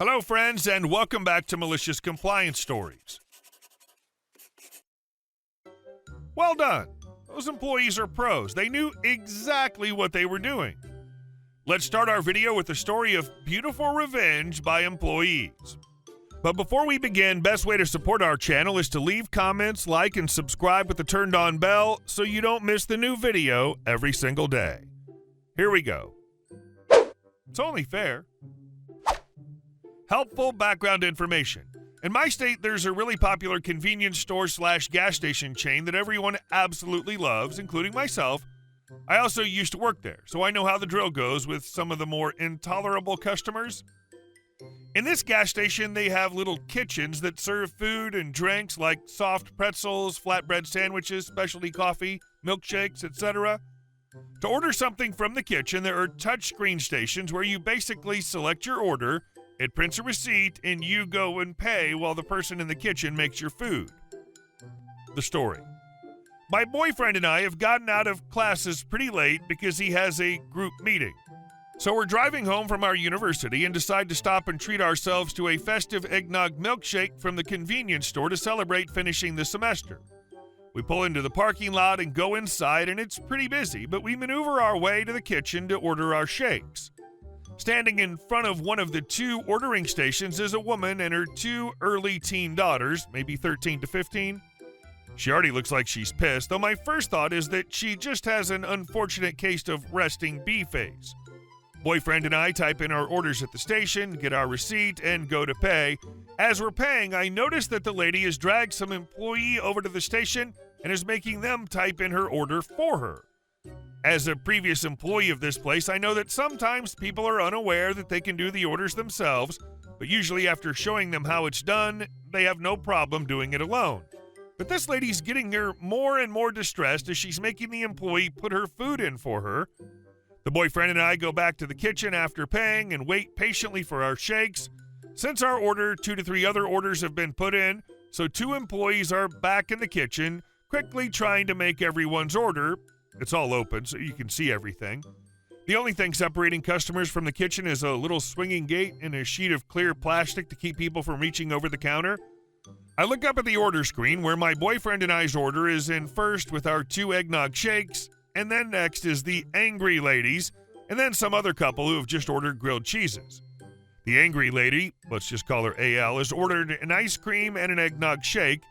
Hello, friends, and welcome back to Malicious Compliance Stories. Well done. Those employees are pros. They knew exactly what they were doing. Let's start our video with the story of beautiful revenge by employees. But before we begin, best way to support our channel is to leave comments, like, and subscribe with the turned on bell so you don't miss the new video every single day. Here we go. It's only fair. Helpful background information. In my state, there's a really popular convenience store / gas station chain that everyone absolutely loves, including myself. I also used to work there, so I know how the drill goes with some of the more intolerable customers. In this gas station, they have little kitchens that serve food and drinks like soft pretzels, flatbread sandwiches, specialty coffee, milkshakes, etc. To order something from the kitchen, there are touchscreen stations where you basically select your order, it prints a receipt, and you go and pay while the person in the kitchen makes your food. The story. My boyfriend and I have gotten out of classes pretty late because he has a group meeting. So we're driving home from our university and decide to stop and treat ourselves to a festive eggnog milkshake from the convenience store to celebrate finishing the semester. We pull into the parking lot and go inside, and it's pretty busy, but we maneuver our way to the kitchen to order our shakes. Standing in front of one of the two ordering stations is a woman and her two early teen daughters, maybe 13 to 15. She already looks like she's pissed, though my first thought is that she just has an unfortunate case of resting bee face. Boyfriend and I type in our orders at the station, get our receipt, and go to pay. As we're paying, I notice that the lady has dragged some employee over to the station and is making them type in her order for her. As a previous employee of this place, I know that sometimes people are unaware that they can do the orders themselves, but usually after showing them how it's done, they have no problem doing it alone. But this lady's getting her more and more distressed as she's making the employee put her food in for her. The boyfriend and I go back to the kitchen after paying and wait patiently for our shakes. Since our order, 2 to 3 other orders have been put in, so 2 employees are back in the kitchen, quickly trying to make everyone's order. It's all open, so you can see everything. The only thing separating customers from the kitchen is a little swinging gate and a sheet of clear plastic to keep people from reaching over the counter. I look up at the order screen where my boyfriend and I's order is in first with our 2 eggnog shakes, and then next is the angry ladies, and then some other couple who have just ordered grilled cheeses. The angry lady, let's just call her AL, has ordered an ice cream and an eggnog shake,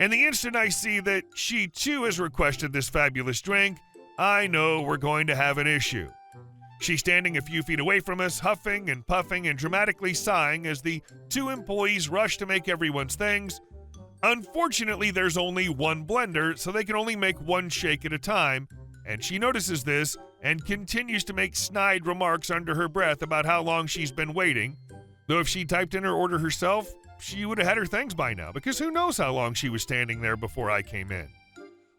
and the instant I see that she too has requested this fabulous drink, I know we're going to have an issue. She's standing a few feet away from us, huffing and puffing and dramatically sighing as the 2 employees rush to make everyone's things. Unfortunately, there's only one blender, so they can only make 1 shake at a time, and she notices this and continues to make snide remarks under her breath about how long she's been waiting. Though if she typed in her order herself, she would have had her things by now, because who knows how long she was standing there before I came in.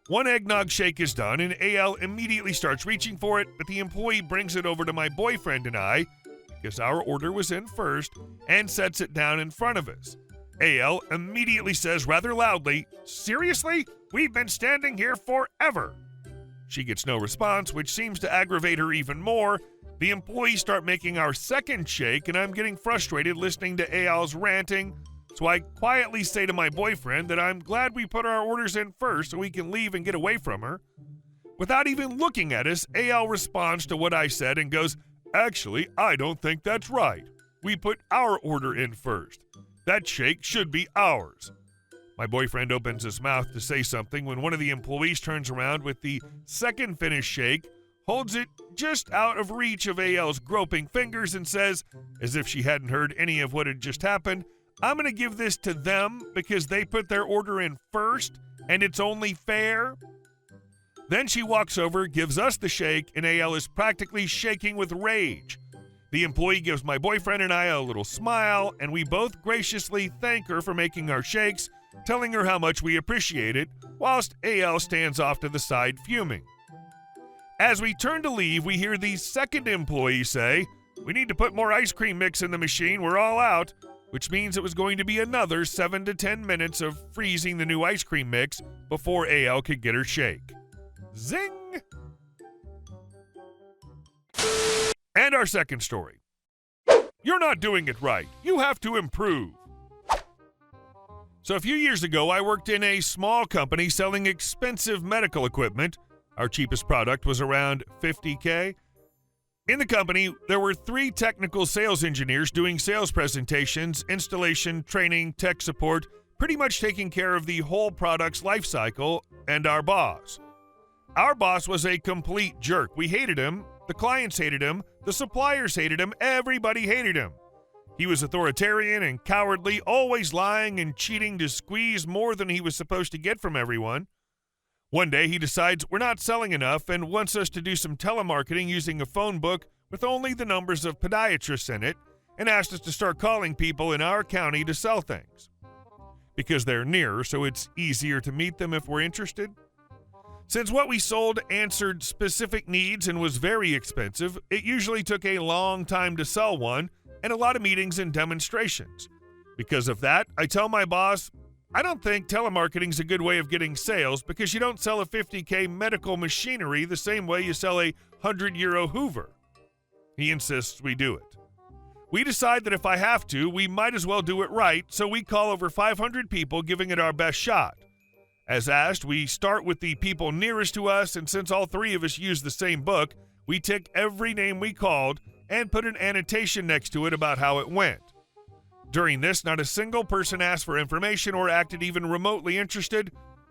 1 eggnog shake is done, and AL immediately starts reaching for it, but the employee brings it over to my boyfriend and I, because our order was in first, and sets it down in front of us. AL immediately says rather loudly, "Seriously? We've been standing here forever." She gets no response, which seems to aggravate her even more. The employees start making our second shake, and I'm getting frustrated listening to AL's ranting, so I quietly say to my boyfriend that I'm glad we put our orders in first so we can leave and get away from her. Without even looking at us, AL responds to what I said and goes, "Actually, I don't think that's right. We put our order in first. That shake should be ours." My boyfriend opens his mouth to say something when one of the employees turns around with the second finished shake, holds it just out of reach of AL's groping fingers, and says, as if she hadn't heard any of what had just happened, "I'm going to give this to them because they put their order in first, and it's only fair." Then she walks over, gives us the shake, and AL is practically shaking with rage. The employee gives my boyfriend and I a little smile, and we both graciously thank her for making our shakes, telling her how much we appreciate it, whilst AL stands off to the side fuming. As we turn to leave, we hear the second employee say, "We need to put more ice cream mix in the machine, we're all out," which means it was going to be another 7 to 10 minutes of freezing the new ice cream mix before AL could get her shake. Zing! And our second story. You're not doing it right. You have to improve. So a few years ago, I worked in a small company selling expensive medical equipment. Our cheapest product was around $50K. In the company, there were 3 technical sales engineers doing sales presentations, installation, training, tech support, pretty much taking care of the whole product's life cycle, and our boss. Our boss was a complete jerk. We hated him, the clients hated him, the suppliers hated him, everybody hated him. He was authoritarian and cowardly, always lying and cheating to squeeze more than he was supposed to get from everyone. One day he decides we're not selling enough and wants us to do some telemarketing using a phone book with only the numbers of podiatrists in it, and asked us to start calling people in our county to sell things. Because they're nearer, so it's easier to meet them if we're interested. Since what we sold answered specific needs and was very expensive, it usually took a long time to sell one and a lot of meetings and demonstrations. Because of that, I tell my boss, I don't think telemarketing's a good way of getting sales because you don't sell a $50K medical machinery the same way you sell a €100 Hoover. He insists we do it. We decide that if I have to, we might as well do it right, so we call over 500 people, giving it our best shot. As asked, we start with the people nearest to us, and since all 3 of us use the same book, we tick every name we called and put an annotation next to it about how it went. During this, not a single person asked for information or acted even remotely interested.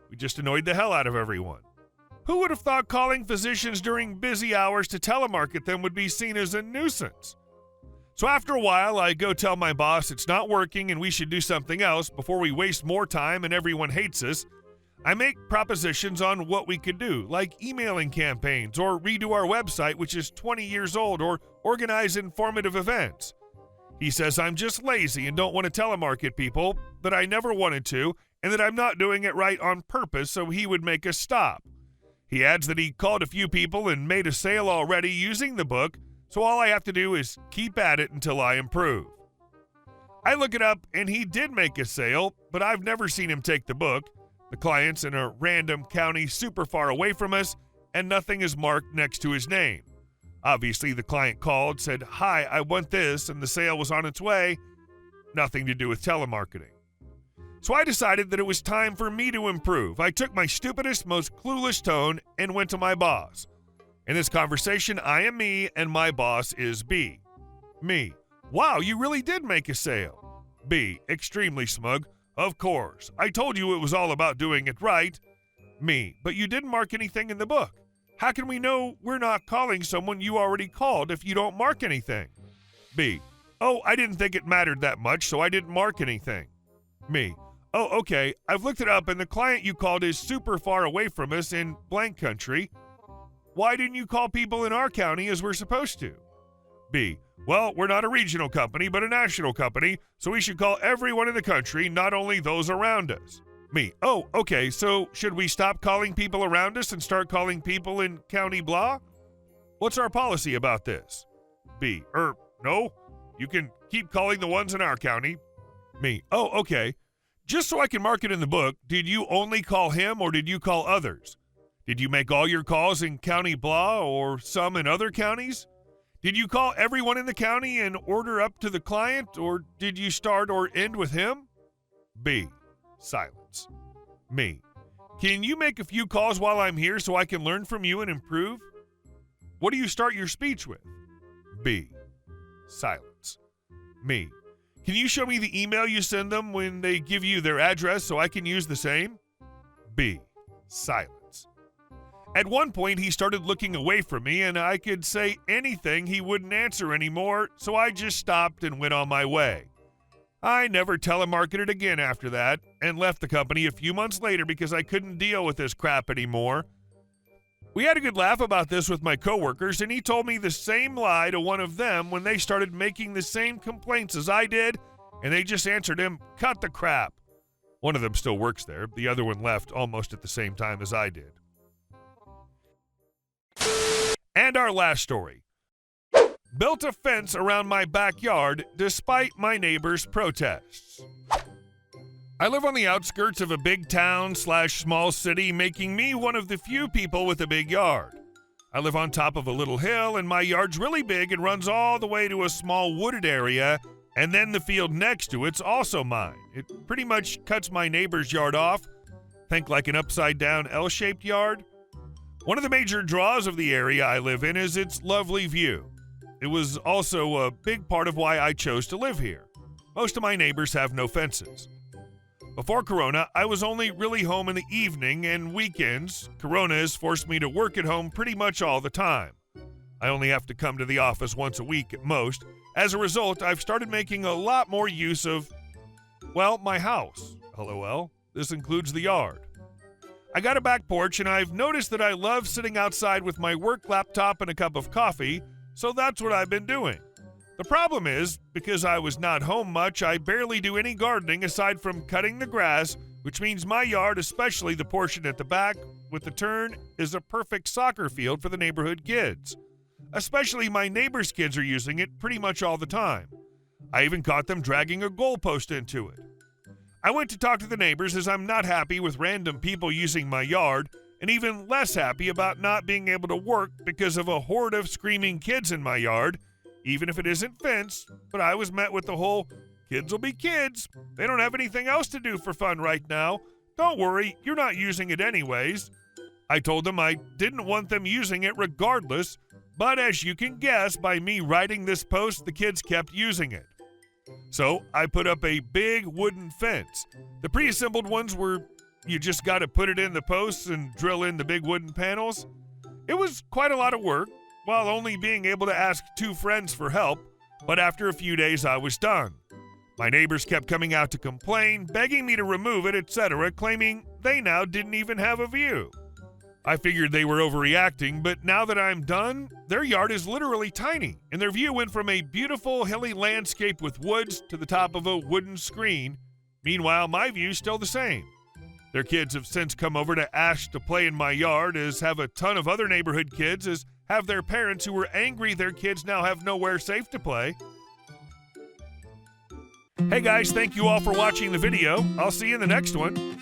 We just annoyed the hell out of everyone. Who would have thought calling physicians during busy hours to telemarket them would be seen as a nuisance? So after a while, I go tell my boss it's not working and we should do something else before we waste more time and everyone hates us. I make propositions on what we could do, like emailing campaigns or redo our website, which is 20 years old, or organize informative events. He says I'm just lazy and don't want to telemarket people, that I never wanted to, and that I'm not doing it right on purpose, so he would make us stop. He adds that he called a few people and made a sale already using the book, so all I have to do is keep at it until I improve. I look it up, and he did make a sale, but I've never seen him take the book. The client's in a random county super far away from us, and nothing is marked next to his name. Obviously, the client called, said, "Hi, I want this," and the sale was on its way. Nothing to do with telemarketing. So I decided that it was time for me to improve. I took my stupidest, most clueless tone and went to my boss. In this conversation, I am me, and my boss is B. Me: "Wow, you really did make a sale." B, extremely smug: "Of course. I told you it was all about doing it right." Me: "But you didn't mark anything in the book. How can we know we're not calling someone you already called if you don't mark anything?" B: "Oh, I didn't think it mattered that much, so I didn't mark anything." Me: "Oh, okay. I've looked it up, and the client you called is super far away from us in blank country. Why didn't you call people in our county as we're supposed to?" B: "Well, we're not a regional company, but a national company, so we should call everyone in the country, not only those around us." Me: "Oh, okay, so should we stop calling people around us and start calling people in County blah? What's our policy about this?" B: No, you can keep calling the ones in our county." Me: "Oh, okay. Just so I can mark it in the book, did you only call him or did you call others? Did you make all your calls in County blah or some in other counties? Did you call everyone in the county and order up to the client, or did you start or end with him?" B: Silence. Me: "Can you make a few calls while I'm here so I can learn from you and improve? What do you start your speech with?" B: Silence. Me: "Can you show me the email you send them when they give you their address so I can use the same?" B: Silence. At one point, he started looking away from me, and I could say anything he wouldn't answer anymore, so I just stopped and went on my way. I never telemarketed again after that, and left the company a few months later because I couldn't deal with this crap anymore. We had a good laugh about this with my coworkers, and he told me the same lie to one of them when they started making the same complaints as I did, and they just answered him, "Cut the crap." One of them still works there. The other one left almost at the same time as I did. And our last story. Built a fence around my backyard despite my neighbor's protests. I live on the outskirts of a big town/small city, making me one of the few people with a big yard. I live on top of a little hill, and my yard's really big and runs all the way to a small wooded area, and then the field next to it's also mine. It pretty much cuts my neighbor's yard off. Think like an upside-down L-shaped yard. One of the major draws of the area I live in is its lovely view. It was also a big part of why I chose to live here. Most of my neighbors have no fences. Before Corona, I was only really home in the evening and weekends. Corona has forced me to work at home pretty much all the time. I only have to come to the office once a week at most. As a result, I've started making a lot more use of, well, my house. LOL. This includes the yard. I got a back porch, and I've noticed that I love sitting outside with my work laptop and a cup of coffee, so that's what I've been doing. The problem is, because I was not home much, I barely do any gardening aside from cutting the grass, which means my yard, especially the portion at the back with the turn, is a perfect soccer field for the neighborhood kids. Especially my neighbors' kids are using it pretty much all the time. I even caught them dragging a goalpost into it. I went to talk to the neighbors as I'm not happy with random people using my yard, and even less happy about not being able to work because of a horde of screaming kids in my yard, even if it isn't fenced. But I was met with the whole, kids will be kids. They don't have anything else to do for fun right now. Don't worry, you're not using it anyways. I told them I didn't want them using it regardless, but as you can guess by me writing this post, the kids kept using it. So I put up a big wooden fence. The pre-assembled ones were, you just got to put it in the posts and drill in the big wooden panels. It was quite a lot of work, while only being able to ask 2 friends for help, but after a few days I was done. My neighbors kept coming out to complain, begging me to remove it, etc., claiming they now didn't even have a view. I figured they were overreacting, but now that I'm done, their yard is literally tiny, and their view went from a beautiful hilly landscape with woods to the top of a wooden screen. Meanwhile, my view's still the same. Their kids have since come over to ask to play in my yard, as have a ton of other neighborhood kids, as have their parents who were angry their kids now have nowhere safe to play. Hey guys, thank you all for watching the video. I'll see you in the next one.